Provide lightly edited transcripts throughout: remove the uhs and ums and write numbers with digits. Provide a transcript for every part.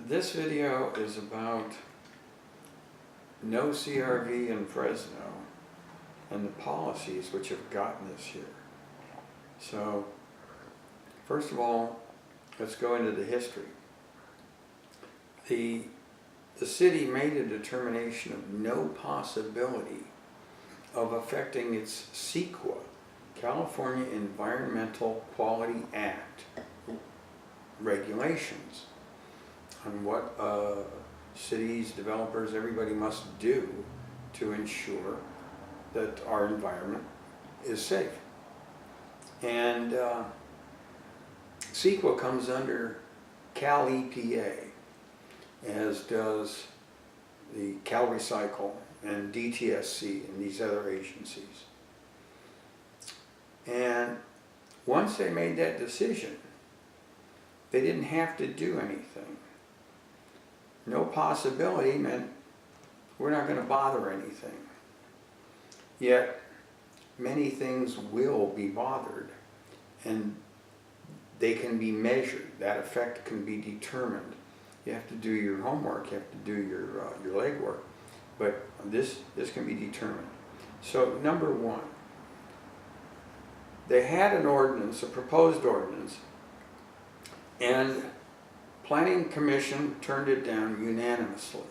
This video is about no CRV in Fresno and the policies which have gotten us here. So, first of all, let's go into the history. The city made a determination of no possibility of affecting its CEQA, California Environmental Quality Act, regulations on what cities, developers, everybody must do to ensure that our environment is safe. And CEQA comes under Cal EPA, as does the Cal Recycle and DTSC and these other agencies. And once they made that decision, they didn't have to do anything. No possibility meant we're not going to bother anything. Yet, many things will be bothered, and they can be measured. That effect can be determined. You have to do your homework, you have to do your legwork, but this can be determined. So, number one, they had an ordinance, a proposed ordinance, and Planning Commission turned it down unanimously.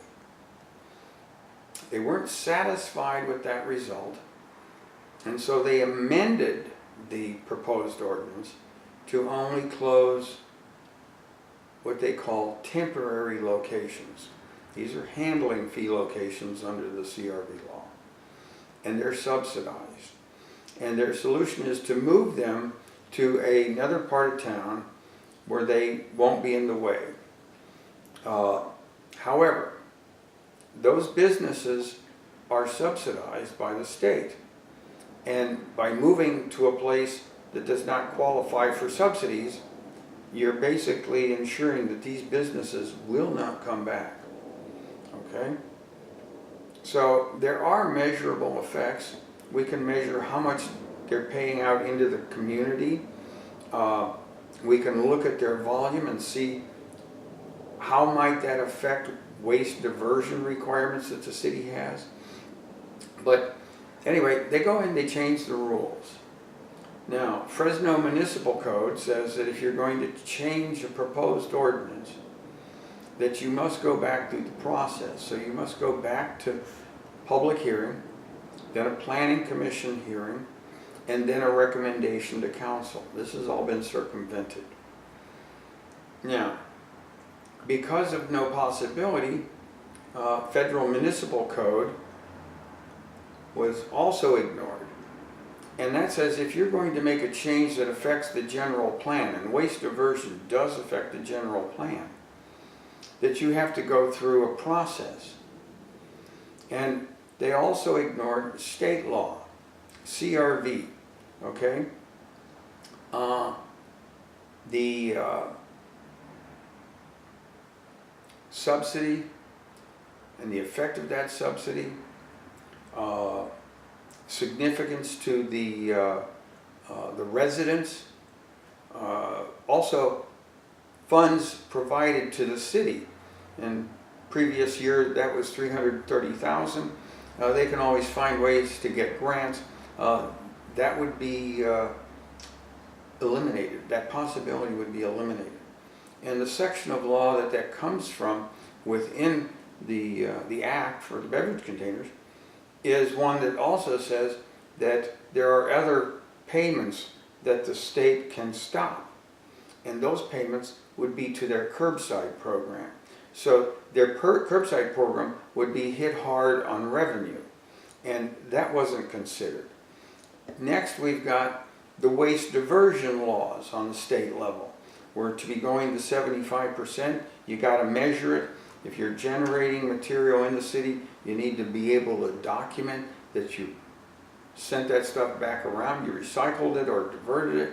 They weren't satisfied with that result, and so they amended the proposed ordinance to only close what they call temporary locations. These are handling fee locations under the CRV law, and they're subsidized. And their solution is to move them to another part of town where they won't be in the way. However, those businesses are subsidized by the state. And by moving to a place that does not qualify for subsidies, you're basically ensuring that these businesses will not come back. Okay? So there are measurable effects. We can measure how much they're paying out into the community. We can look at their volume and see how might that affect waste diversion requirements that the city has. But anyway, they go in, they change the rules. Now, Fresno Municipal Code says that if you're going to change a proposed ordinance, that you must go back through the process. So you must go back to public hearing, then a planning commission hearing, and then a recommendation to council. This has all been circumvented. Now, because of no possibility, federal municipal code was also ignored. And that says if you're going to make a change that affects the general plan, and waste diversion does affect the general plan, that you have to go through a process. And they also ignored state law, CRV, okay? The subsidy and the effect of that subsidy, significance to the residents, also funds provided to the city. In previous year that was $330,000. They can always find ways to get grants. That would be eliminated. That possibility would be eliminated. And the section of law that comes from within the Act for the beverage containers is one that also says that there are other payments that the state can stop. And those payments would be to their curbside program. So their curbside program would be hit hard on revenue. And that wasn't considered. Next, we've got the waste diversion laws on the state level. We're to be going to 75%. You got to measure it. If you're generating material in the city, you need to be able to document that you sent that stuff back around, you recycled it or diverted it.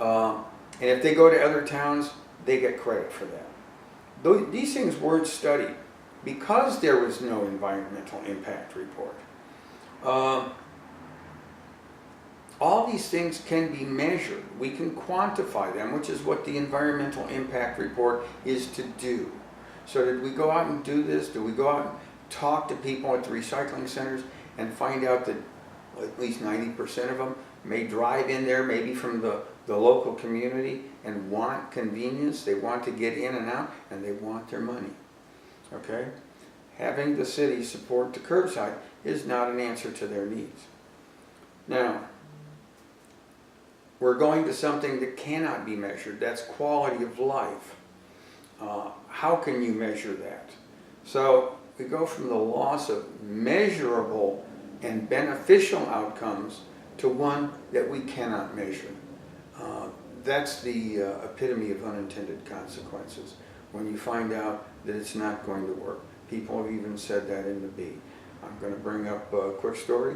And if they go to other towns, they get credit for that. These things weren't studied because there was no environmental impact report. All these things can be measured. We can quantify them, which is what the environmental impact report is to do. So did we go out and do this? Did we go out and talk to people at the recycling centers and find out that at least 90% of them may drive in there, maybe from the local community, and want convenience? They want to get in and out, and they want their money. Okay? Having the city support the curbside is not an answer to their needs. Now, we're going to something that cannot be measured. That's quality of life. How can you measure that? So we go from the loss of measurable and beneficial outcomes to one that we cannot measure. That's the epitome of unintended consequences, when you find out that it's not going to work. People have even said that in the B. I'm going to bring up a quick story.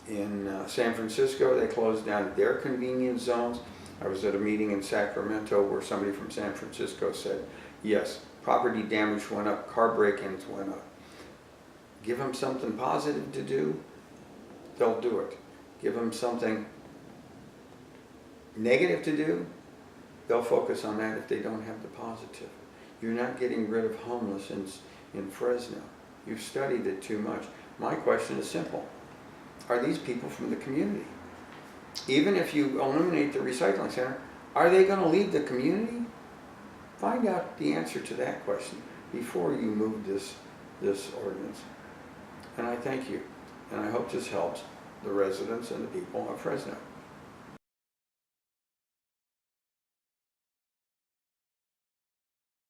In San Francisco, they closed down their convenience zones. I was at a meeting in Sacramento where somebody from San Francisco said, yes, property damage went up, car break-ins went up. Give them something positive to do, they'll do it. Give them something negative to do, they'll focus on that if they don't have the positive. You're not getting rid of homelessness in Fresno. You've studied it too much. My question is simple. Are these people from the community? Even if you eliminate the recycling center, are they going to leave the community? Find out the answer to that question before you move this ordinance. And I thank you, and I hope this helps the residents and the people of Fresno.